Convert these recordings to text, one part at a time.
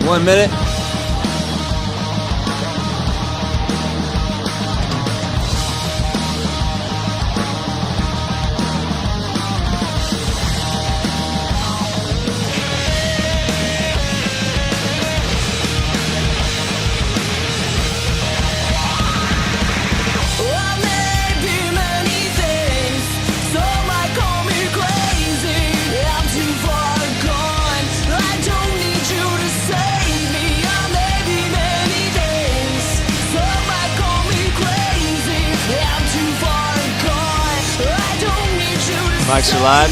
1 minute. Mics are live.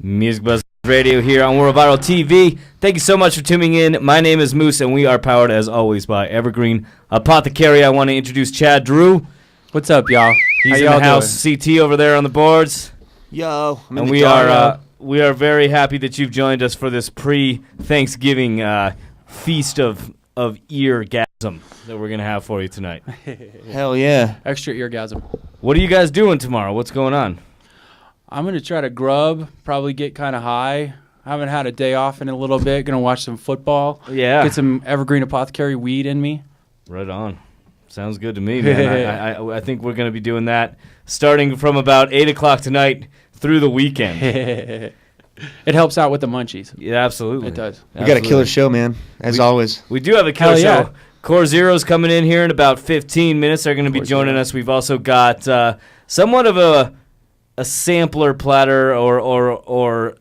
Music Buzz Radio here on World Viral TV. Thank you so much for tuning in. My name is Moose, and we are powered, as always, by Evergreen Apothecary. I want to introduce Chad Drew. What's up, y'all? He's in the house. Doing? CT over there on the boards. Yo, and we are very happy that you've joined us for this pre-Thanksgiving feast of eargasm that we're gonna have for you tonight. Hell yeah! Extra eargasm. What are you guys doing tomorrow? What's going on? I'm going to try to grub, probably get kind of high. I haven't had a day off in a little bit. Going to watch some football. Yeah. Get some Evergreen Apothecary weed in me. Right on. Sounds good to me, man. I think we're going to be doing that starting from about 8 o'clock tonight through the weekend. It helps out with the munchies. Yeah, absolutely. It does. We got a killer show, man, as always. We do have a killer show. Core Zero's coming in here in about 15 minutes. They're going to be joining us. We've also got somewhat of a sampler platter or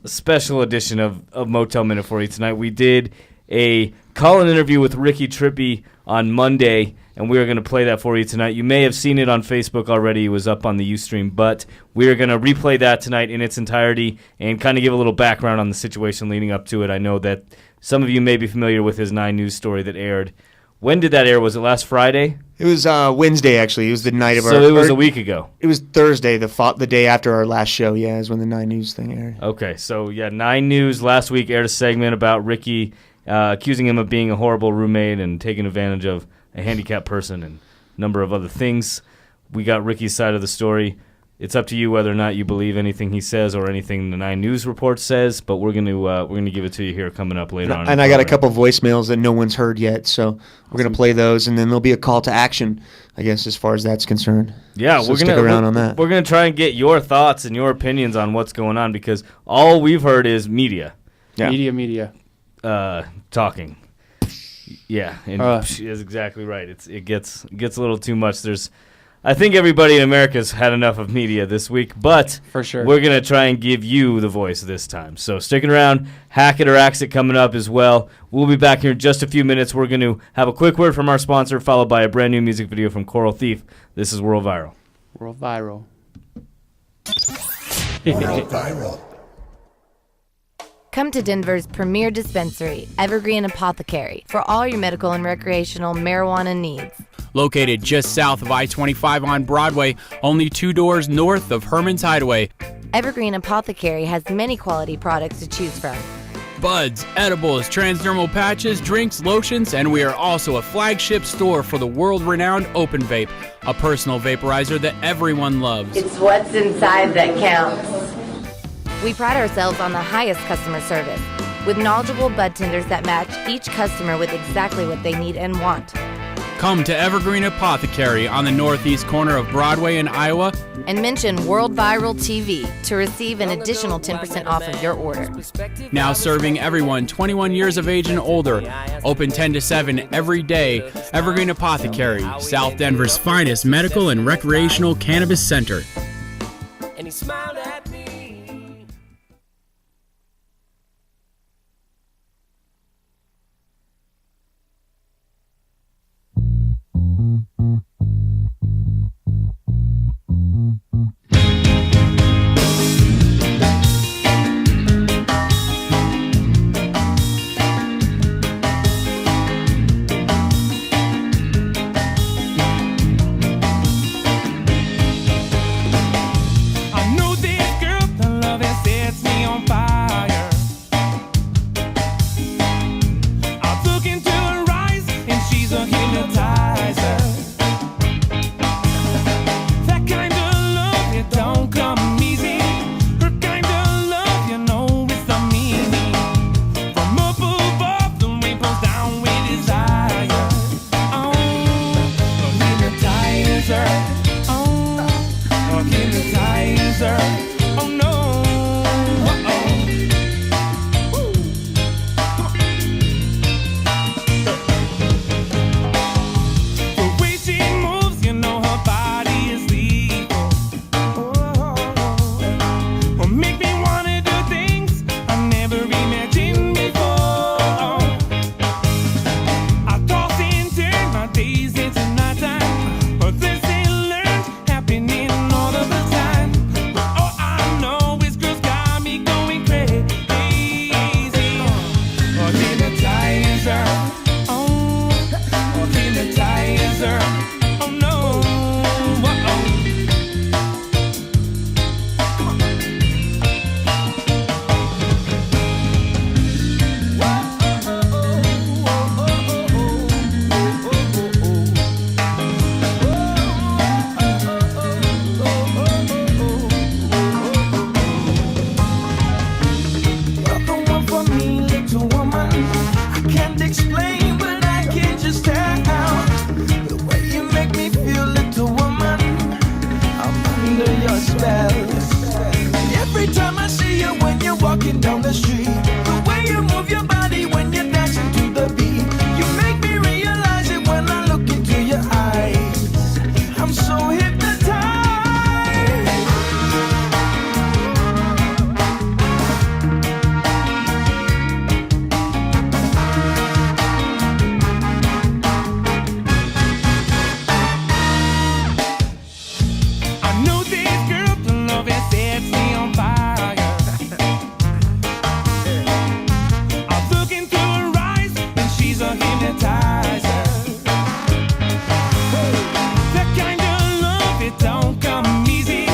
a special edition of Motel Minute for you tonight. We did a call-in interview with Ricky Trippy on Monday, and we are going to play that for you tonight. You may have seen it on Facebook already. It was up on the Ustream, but we are going to replay that tonight in its entirety and kind of give a little background on the situation leading up to it. I know that some of you may be familiar with his 9 News story that aired. When did that air? Was it last Friday? It was Wednesday, actually. It was the night of our... So it was a week ago. It was Thursday, the day after our last show, yeah, is when the 9 News thing aired. Okay, so, 9 News last week aired a segment about Ricky accusing him of being a horrible roommate and taking advantage of a handicapped person and a number of other things. We got Ricky's side of the story. It's up to you whether or not you believe anything he says or anything the 9 News report says, but we're gonna give it to you here coming up later on. And I got a couple voicemails that no one's heard yet, so we're gonna play those, and then there'll be a call to action, I guess, as far as that's concerned. Yeah, so stick around on that. We're gonna try and get your thoughts and your opinions on what's going on because all we've heard is media. Yeah. Media. Talking. Yeah, and she is exactly right. It gets a little too much. I think everybody in America's had enough of media this week, but for sure, we're going to try and give you the voice this time. So sticking around, Hack It or Axe It coming up as well. We'll be back here in just a few minutes. We're going to have a quick word from our sponsor, followed by a brand new music video from Coral Thief. This is World Viral. World Viral. World Viral. Come to Denver's premier dispensary, Evergreen Apothecary, for all your medical and recreational marijuana needs. Located just south of I-25 on Broadway, only 2 doors north of Herman's Hideaway. Evergreen Apothecary has many quality products to choose from. Buds, edibles, transdermal patches, drinks, lotions, and we are also a flagship store for the world-renowned Open Vape, a personal vaporizer that everyone loves. It's what's inside that counts. We pride ourselves on the highest customer service, with knowledgeable bud tenders that match each customer with exactly what they need and want. Come to Evergreen Apothecary on the northeast corner of Broadway in Iowa. And mention World Viral TV to receive an additional 10% off of your order. Now serving everyone 21 years of age and older. Open 10 to 7 every day. Evergreen Apothecary, South Denver's finest medical and recreational cannabis center. And he smiled at me. explain, but I can't just tell. The way you make me feel, little woman, I'm under your spell. Every time I see you when you're walking down the street, the way you move your body when you're dancing to the beat, you make me realize it when I look into your eyes. I'm so hypnotized. I know this girl to love it sets me on fire. I look into her eyes and she's a hypnotizer. That kind of love, it don't come easy.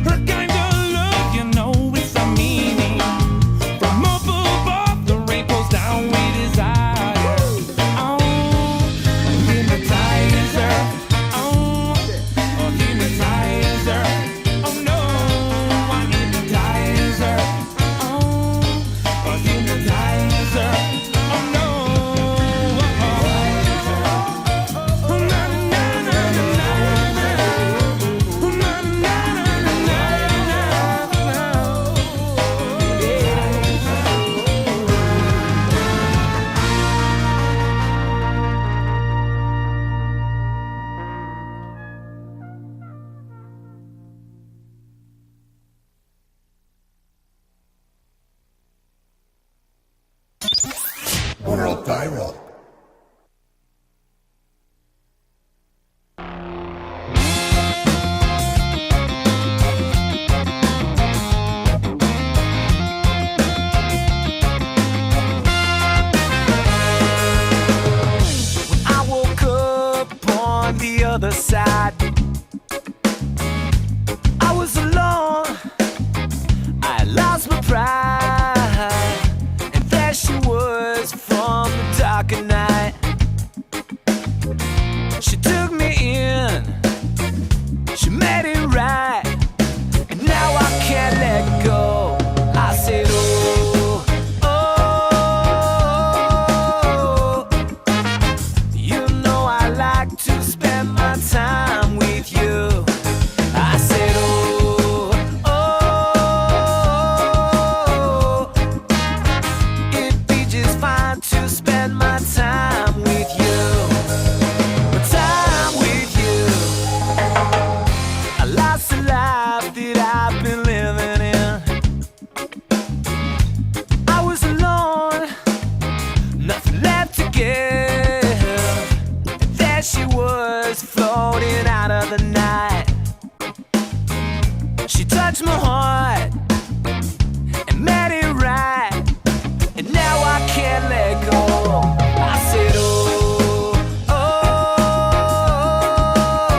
Her kind of love, you know it's a meaning. From up above, the rain pours down with desire. Oh, a hypnotizer. Oh, a hypnotizer. Oh no, a hypnotizer. Oh, a hypnotizer. Oh no. Oh, na na na na na. Oh, na na na na na. World Viral. I woke up on the other side. I was alone. I lost my pride. And there she was from the dark of night. She took me in. She made it right. And now I can't let go. I said, oh, oh, you know I like to spend my time with you. I said, oh, oh, it'd be just fine to spend my time with you. My time with you. I lost the life that I've been living in. I was alone, nothing left to give. And there she was, floating out of the night. She touched my heart and made it right. And now I can't let go. I said, oh,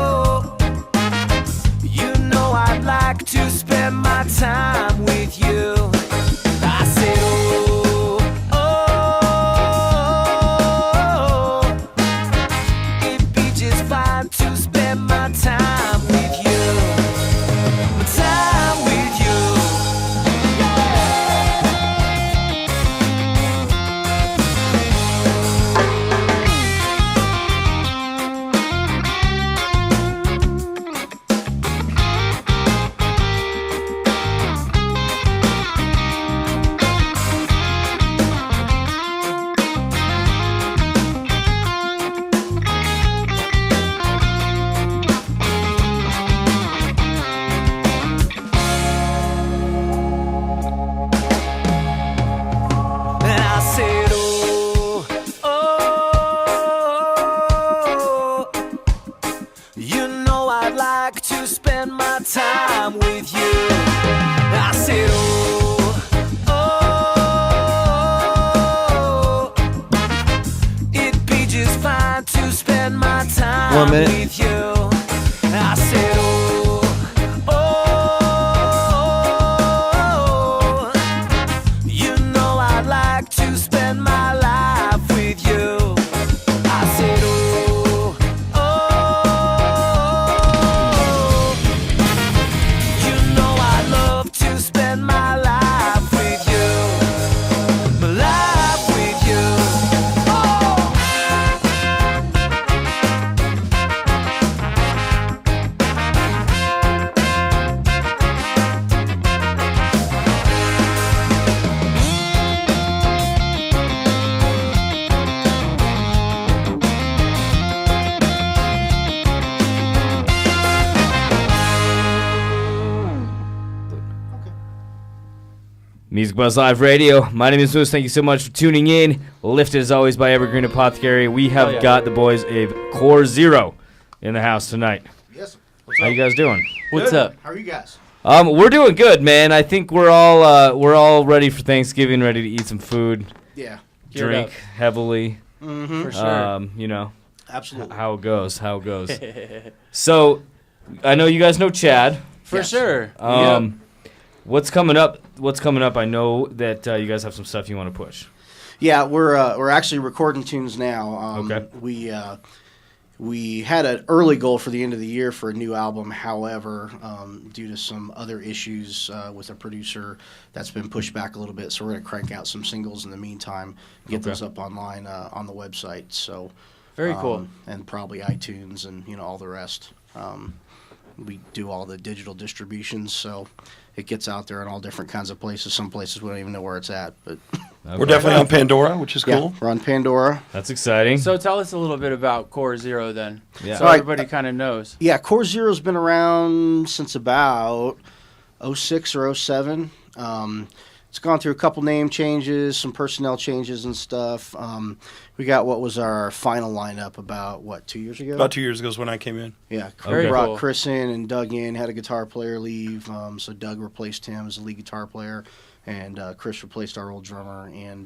oh, you know I'd like to spend my time with you. I said, oh, oh, it'd be just fine to spend my time with you. My time with you. And I said, oh, oh, you know I'd like to spend my time with you. I said, oh, oh, it'd be just fine to spend my time 1 minute. with you. I said, oh, oh, you know I'd like to spend my life with you. I said, oh, oh, you know I'd love to spend my life with you. My life with you. Oh. Music Buzz Live Radio. My name is Moose. Thank you so much for tuning in. Lifted as always by Evergreen Apothecary. We have got the boys of Core Zero in the house tonight. Yes. How you guys doing? What's up? How are you guys? We're doing good, man. I think we're all ready for Thanksgiving, ready to eat some food, Yeah. drink heavily. For sure. You know Absolutely. how it goes. So, I know you guys know Chad. For sure. What's coming up? I know that you guys have some stuff you want to push. Yeah, we're actually recording tunes now. Okay. We had an early goal for the end of the year for a new album. However, due to some other issues with a producer, that's been pushed back a little bit. So we're going to crank out some singles in the meantime, get those up online on the website. So Very cool. And probably iTunes and all the rest. We do all the digital distributions, so it gets out there in all different kinds of places. Some places we don't even know where it's at, but We're definitely on Pandora, which is cool. yeah, we're on Pandora. That's exciting. So tell us a little bit about Core Zero then. Yeah. So everybody kind of knows. Yeah, Core Zero's been around since about 06 or 07. It's gone through a couple name changes, some personnel changes and stuff. We got what was our final lineup about, 2 years ago? About 2 years ago is when I came in. Yeah, Very brought cool. Chris in and Doug in, had a guitar player leave, so Doug replaced him as the lead guitar player, and Chris replaced our old drummer, and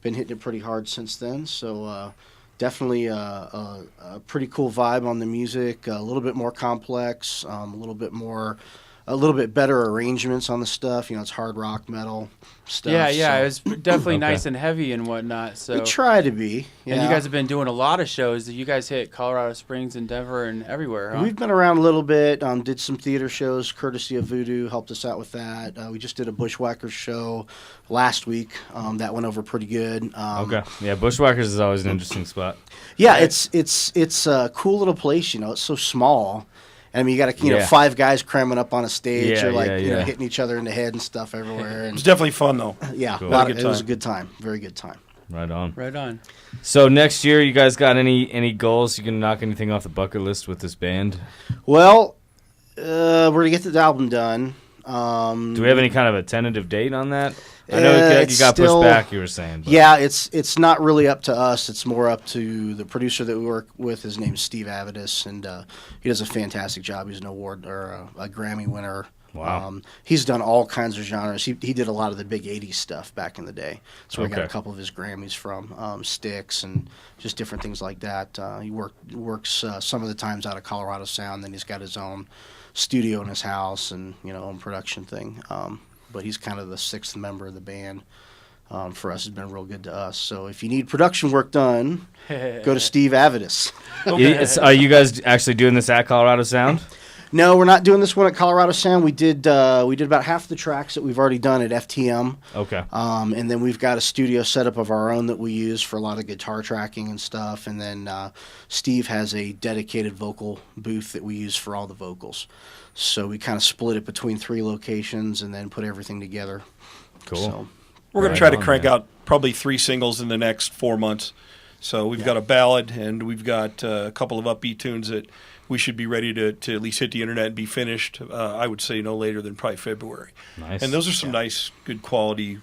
been hitting it pretty hard since then. So definitely a pretty cool vibe on the music, a little bit more complex, a little bit better arrangements on the stuff. It's hard rock metal stuff. Yeah, so it's definitely nice and heavy and whatnot. So we try to be. Yeah. And you guys have been doing a lot of shows. You guys hit Colorado Springs and Denver and everywhere, huh? We've been around a little bit, did some theater shows, courtesy of Voodoo, helped us out with that. We just did a Bushwhackers show last week. That went over pretty good. Okay. Yeah, Bushwhackers is always an interesting spot. Yeah, it's a cool little place, It's so small. I mean, you got Yeah. 5 guys cramming up on a stage. Yeah, You're like, yeah. hitting each other in the head and stuff everywhere. It was And definitely fun, though. yeah, Cool. it was a good time. Very good time. Right on. Right on. So next year, you guys got any goals? You gonna knock anything off the bucket list with this band? Well, we're going to get the album done. Do we have any kind of a tentative date on that? I know it's you got still- pushed back. You were saying. But. Yeah, it's not really up to us. It's more up to the producer that we work with. His name's Steve Avidis, and he does a fantastic job. He's an award or a Grammy winner. Wow. He's done all kinds of genres. He did a lot of the big 80s stuff back in the day. So we got a couple of his Grammys from Styx and just different things like that. He works some of the times out of Colorado Sound. Then he's got his own studio in his house and own production thing. But he's kind of the 6th member of the band. For us, has been real good to us. So if you need production work done, go to Steve Avidis. Are you guys actually doing this at Colorado Sound? No, we're not doing this one at Colorado Sound. We did about half the tracks that we've already done at FTM. Okay. And then we've got a studio setup of our own that we use for a lot of guitar tracking and stuff. And then Steve has a dedicated vocal booth that we use for all the vocals. So we kind of split it between 3 locations and then put everything together. Cool. So, We're going to try to crank out probably 3 singles in the next 4 months. So we've got a ballad, and we've got a couple of upbeat tunes that we should be ready to at least hit the internet and be finished, I would say no later than probably February. Nice. And those are some nice, good quality,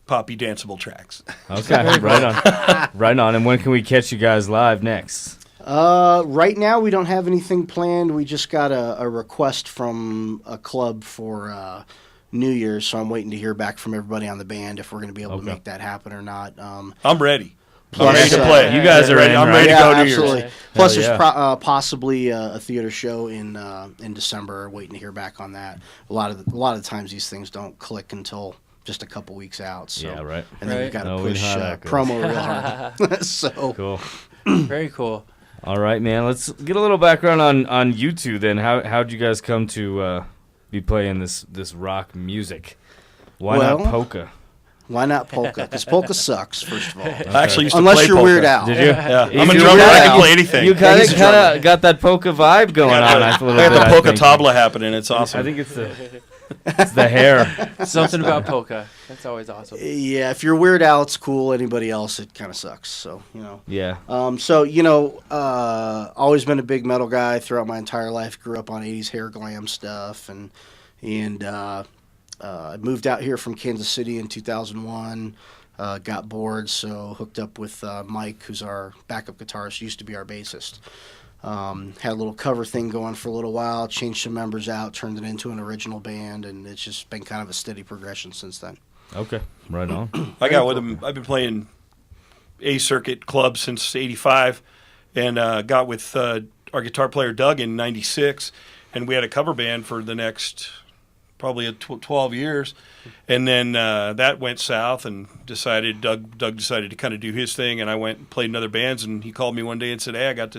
poppy, danceable tracks. Okay. Right on. Right on. And when can we catch you guys live next? right now we don't have anything planned. We just got a request from a club for New Year's, so I'm waiting to hear back from everybody on the band if we're going to be able to make that happen or not. I'm ready. Plus, I'm ready to play. You guys are ready. in, I'm right? ready to Yeah, go New absolutely. Year's. Plus, Hell there's possibly a theater show in December. Waiting to hear back on that. A lot of the times these things don't click until just a couple weeks out. So. Yeah, right. And then we've got to No, we push know how that goes. promo real hard. So Cool. Very cool. All right, man. Let's get a little background on you two then. How'd you guys come to be playing this rock music? Why not polka? Why not polka? Because polka sucks, first of all. I actually used to Unless play you're polka. Weird Al. Did you? Yeah, If I'm a you're drummer. Weird I Al, can play anything. You kind he's a of drummer. got that polka vibe going on. I I got the polka tabla happening. It's awesome. I think it's the hair. Something about polka. That's always awesome. Yeah, if you're Weird Al, it's cool. Anybody else, it kind of sucks. So, Yeah. Always been a big metal guy throughout my entire life. Grew up on 80s hair glam stuff. And I moved out here from Kansas City in 2001. Got bored, so hooked up with Mike, who's our backup guitarist, used to be our bassist. Had a little cover thing going for a little while, changed some members out, turned it into an original band, and it's just been kind of a steady progression since then. Okay, right on. I got with him. I've been playing A Circuit clubs since '85, and got with our guitar player Doug in '96, and we had a cover band for the next probably 12 years, and then that went south, and Doug decided to kind of do his thing, and I went and played in other bands, and he called me one day and said, "Hey, I got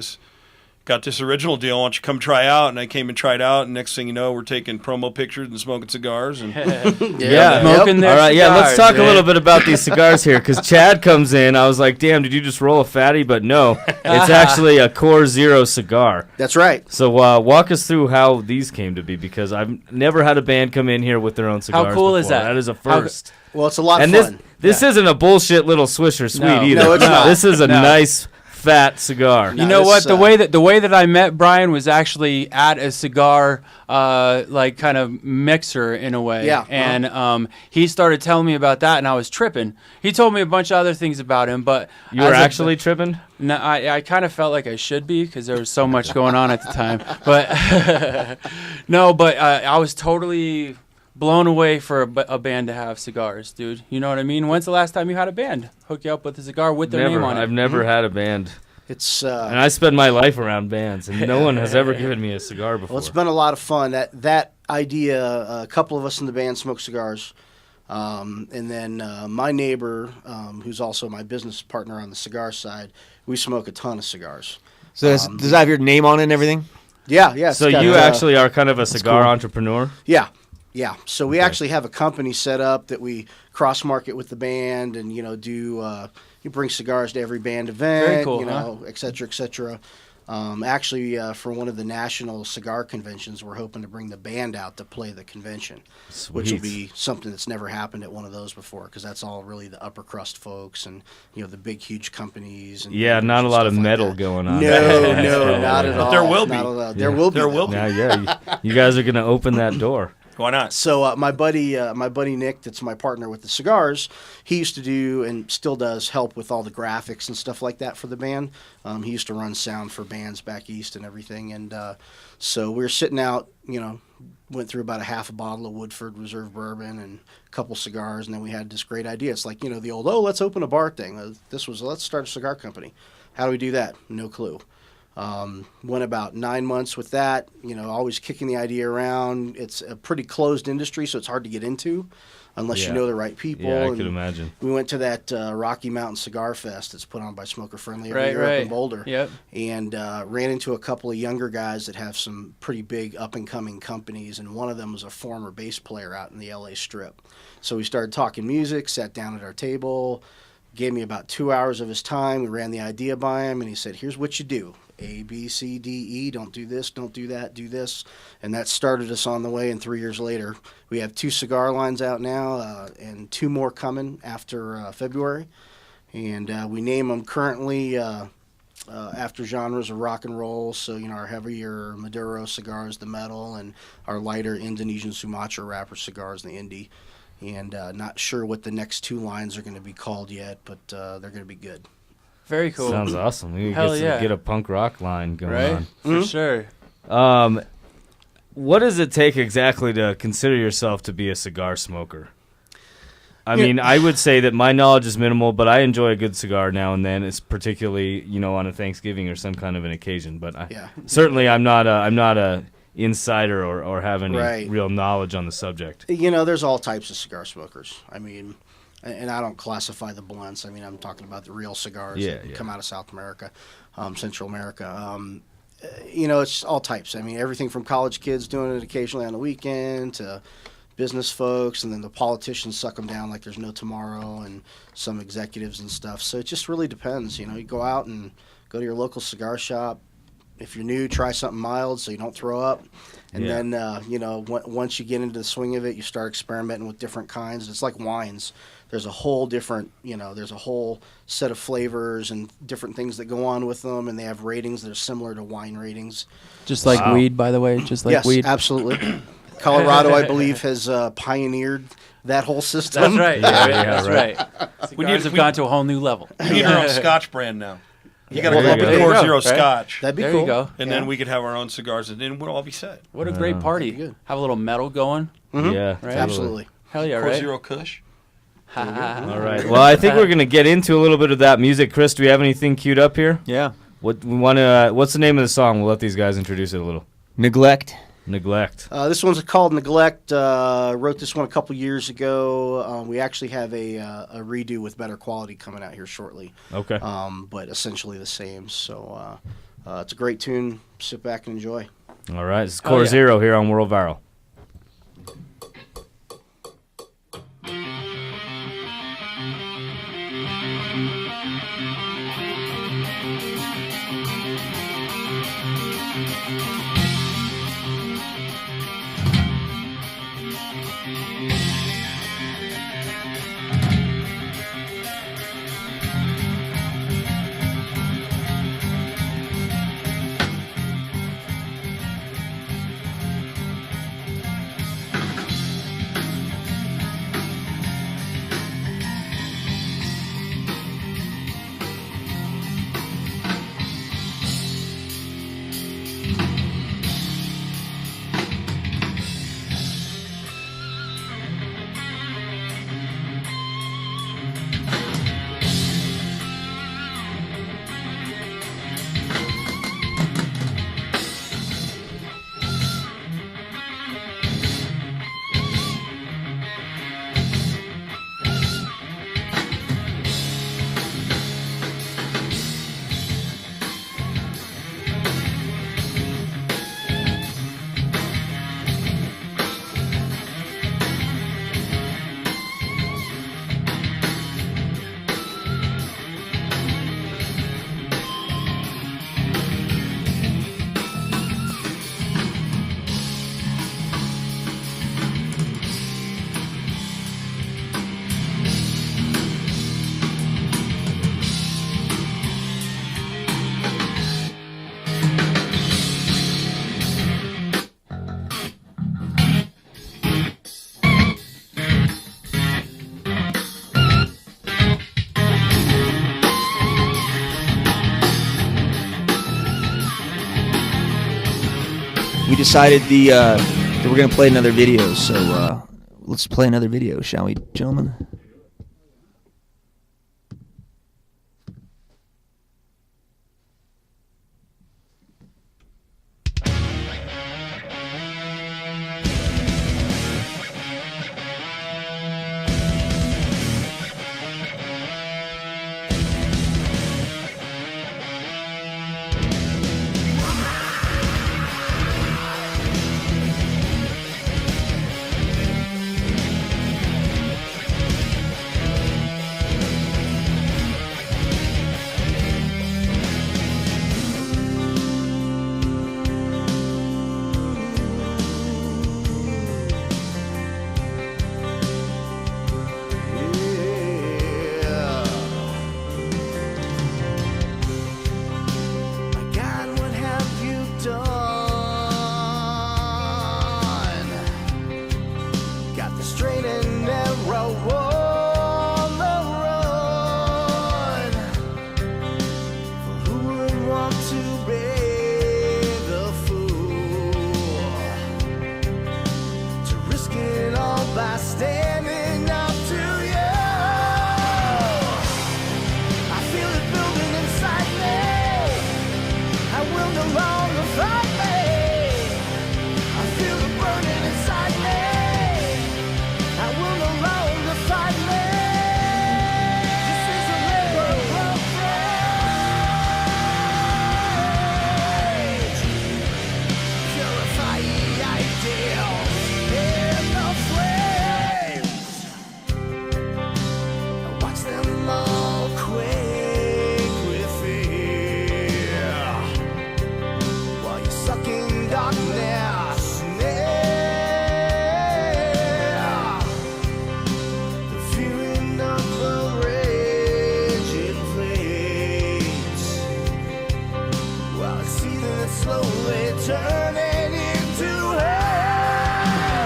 this original deal. Why don't you come try out?" And I came and tried out, and next thing you know, we're taking promo pictures and smoking cigars. And yeah. Smoking their All right, yeah, let's cigars, talk a man. little bit about these cigars here, because Chad comes in. I was like, damn, did you just roll a fatty? But no, it's actually a Core Zero cigar. That's right. So walk us through how these came to be, because I've never had a band come in here with their own cigars. cool is before. that? That is a first. Well, it's a lot And of fun. this isn't a bullshit little Swisher Sweet No. either. No, it's not. This is a No. nice fat cigar. You No, know this, what? The way that I met Brian was actually at a cigar like kind of mixer in a way. Yeah. And he started telling me about that, and I was tripping. He told me a bunch of other things about him, but You were as a- actually tripping? No, I kind of felt like I should be because there was so much going on at the time. But no, but I was totally blown away for a band to have cigars, dude. You know what I mean? When's the last time you had a band hook you up with a cigar with their Never. name on it? I've never had a band. It's And I spend my life around bands, and no one has ever given me a cigar before. well, it's been a lot of fun. That idea. A couple of us in the band smoke cigars, and then my neighbor, who's also my business partner on the cigar side, we smoke a ton of cigars. So does that have your name on it and everything? Yeah, yeah. So it's got, you actually are kind of a cigar entrepreneur? Yeah. Yeah, so we actually have a company set up that we cross market with the band, and do you bring cigars to every band event, Very cool, et cetera, et cetera. Actually, for one of the national cigar conventions, we're hoping to bring the band out to play the convention, which will Sweet. be something that's never happened at one of those before, because that's all really the upper crust folks and the big, huge companies. And Yeah, not a and lot stuff of like metal that. going on. No, not at all. there will be. Not at all. There will be. There will though. be. Yeah. You guys are going to open that door. Why not? So my buddy Nick, that's my partner with the cigars, he used to do and still does help with all the graphics and stuff like that for the band. He used to run sound for bands back east and everything. And so we were sitting out, went through about a half a bottle of Woodford Reserve bourbon and a couple cigars, and then we had this great idea. It's like the old let's open a bar thing. This was let's start a cigar company. How do we do that? No clue. Went about 9 months with that, always kicking the idea around. It's a pretty closed industry, so it's hard to get into unless Yeah. you know the right people. Yeah, I And could imagine. We went to that Rocky Mountain Cigar Fest that's put on by Smoker Friendly every Right, year up right. in Boulder. Yep. And ran into a couple of younger guys that have some pretty big up-and-coming companies, and one of them was a former bass player out in the LA Strip. So we started talking music, sat down at our table, gave me about 2 hours of his time. We ran the idea by him, and he said, here's what you do. A, B, C, D, E, don't do this, don't do that, do this. And that started us on the way, and 3 years later, we have 2 cigar lines out now, and 2 more coming after February. And we name them currently after genres of rock and roll. So, our heavier Maduro cigars, the metal, and our lighter Indonesian Sumatra wrapper cigars, the indie. And not sure what the next 2 lines are going to be called yet, but they're going to be good. Very cool. Sounds awesome. We Hell get, yeah. get a punk rock line going right? on. For sure. What does it take exactly to consider yourself to be a cigar smoker? I mean, I would say that my knowledge is minimal, but I enjoy a good cigar now and then. It's particularly, on a Thanksgiving or some kind of an occasion. But certainly, I'm not a insider or have any real knowledge on the subject. There's all types of cigar smokers. I mean, and I don't classify the blunts. I mean, I'm talking about the real cigars that come out of South America, Central America. It's all types. I mean, everything from college kids doing it occasionally on the weekend to business folks, and then the politicians suck them down like there's no tomorrow, and some executives and stuff. So it just really depends. You go out and go to your local cigar shop. If you're new, try something mild so you don't throw up. And then, once you get into the swing of it, you start experimenting with different kinds. It's like wines. There's a whole different, there's a whole set of flavors and different things that go on with them, and they have ratings that are similar to wine ratings. Just like weed, by the way. Just like yes, weed. absolutely. Colorado, I believe, has pioneered that whole system. That's right. Yeah, That's right. Cigars have gone to a whole new level. We need our own Scotch brand now. You got to There go you up go. with There you Core go, Zero right? Scotch, That'd be There cool. you go. and then we could have our own cigars, and then we'll all be set. What a great party. good. Have a little metal going. Yeah, Right? totally. Absolutely. Hell yeah, Core right? Zero Kush. All right. Well, I think we're gonna get into a little bit of that music. Chris, do we have anything queued up here? Yeah. What we want to? What's the name of the song? We'll let these guys introduce it a little. Neglect. Neglect. This one's called Neglect. Wrote this one a couple years ago. We actually have a redo with better quality coming out here shortly. Okay. But essentially the same. So it's a great tune. Sit back and enjoy. All right. This is Oh, Core yeah. Zero here on World Viral. We decided that we're gonna play another video, so let's play another video, shall we, gentlemen? slowly turning into hell.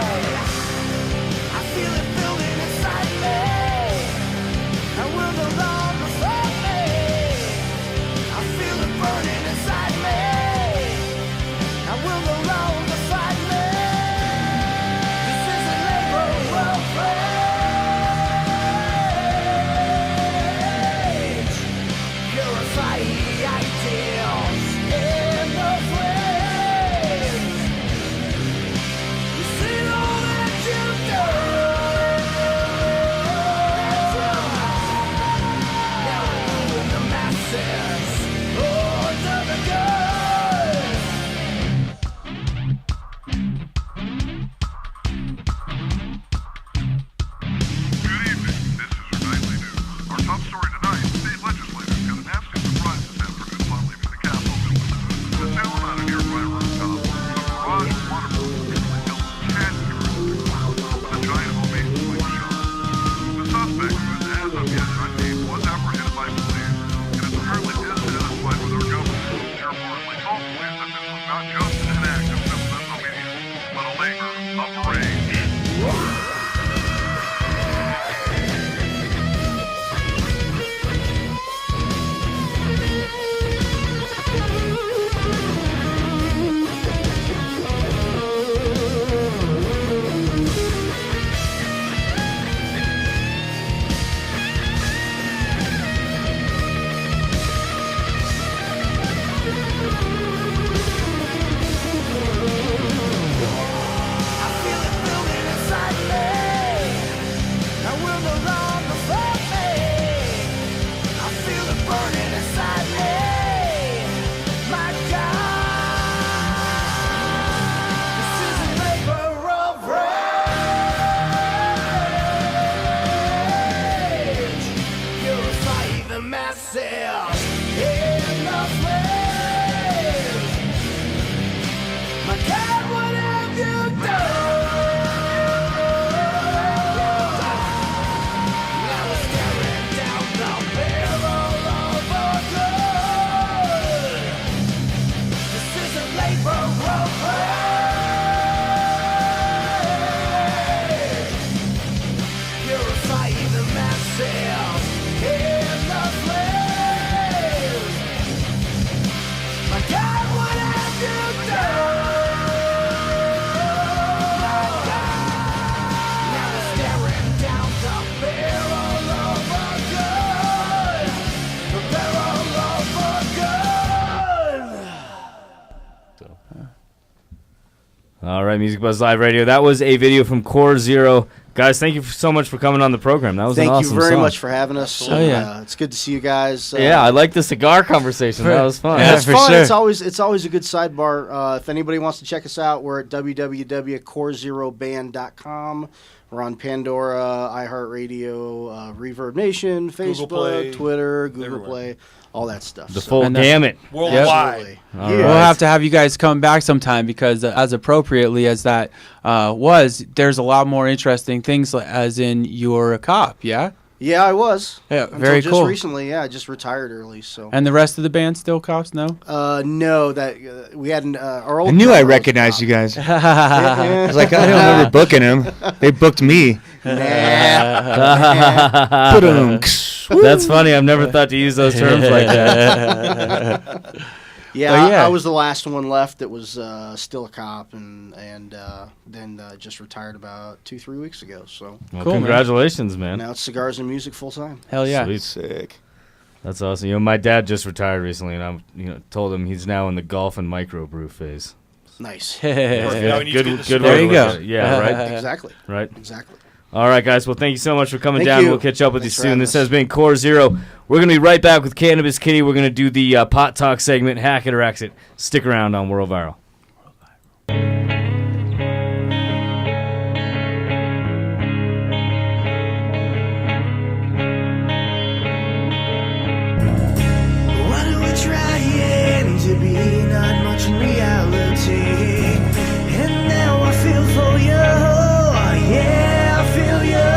All right, Music Buzz Live Radio. That was a video from Core Zero. Guys, thank you so much for coming on the program. That was an awesome song. Thank you very much for having us. Oh, yeah. It's good to see you guys. Yeah, I like the cigar conversation. That was fun. Yeah, it's for fun. sure. It's always a good sidebar. If anybody wants to check us out, we're at www.corezeroband.com. We're on Pandora, iHeartRadio, Reverb Nation, Facebook, Play, Twitter, Google everywhere. Play, all that stuff. The full gamut. Worldwide. Absolutely. We'll have to have you guys come back sometime because as appropriately as that there's a lot more interesting things as in you're a cop, yeah? Yeah, I was. Yeah, Until very just cool. recently, I just retired early. So. And the rest of the band still cops, no? No, that we hadn't. Our old. I knew I drummer was recognized a you guys. cop. I was like, I don't remember booking him. They booked me. Nah. That's funny. I've never thought to use those terms like that. Yeah, I was the last one left that was still a cop, and then just retired about 2-3 weeks ago. So Well, Cool, man. congratulations, man. now it's cigars and music full time. Hell yeah. Sweet. Sick. That's awesome. You know, my dad just retired recently, and I told him he's now in the golf and microbrew phase. Nice. Perfect. Now we need to get the good There way you to go. look at it. Yeah, right. Exactly. Right. Exactly. All right, guys. Well, thank you so much for coming Thank down. you. We'll catch up with Thanks you for soon. having This us. has been Core Zero. We're going to be right back with Cannabis Kitty. We're going to do the pot talk segment, Hack It or Exit. Stick around on World Viral. Why do we trying to be not much in reality? And now I feel for you, yeah, I feel you.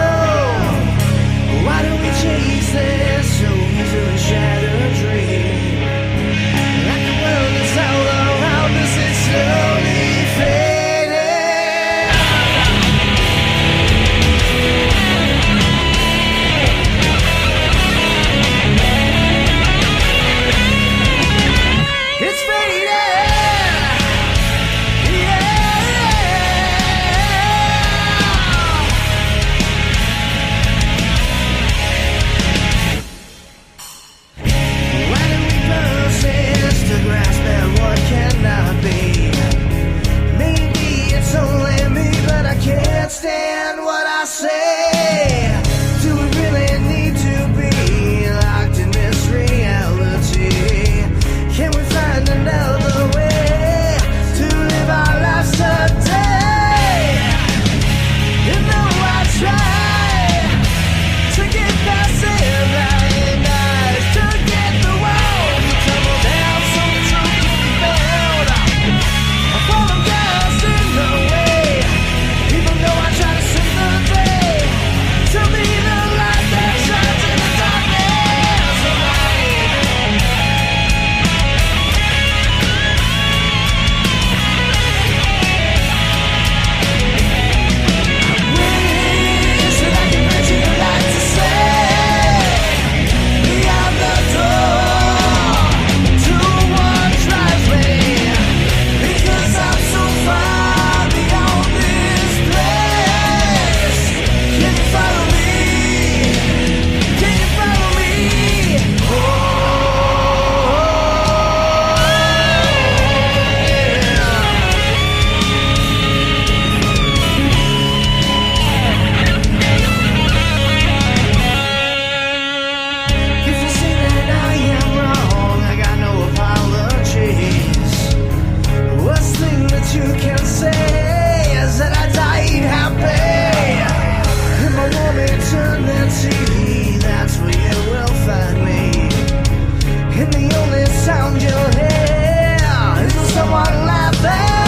Why do we chase this so easily shattered dream? Like the world is all around us, it's The only sound you'll hear is someone laughing.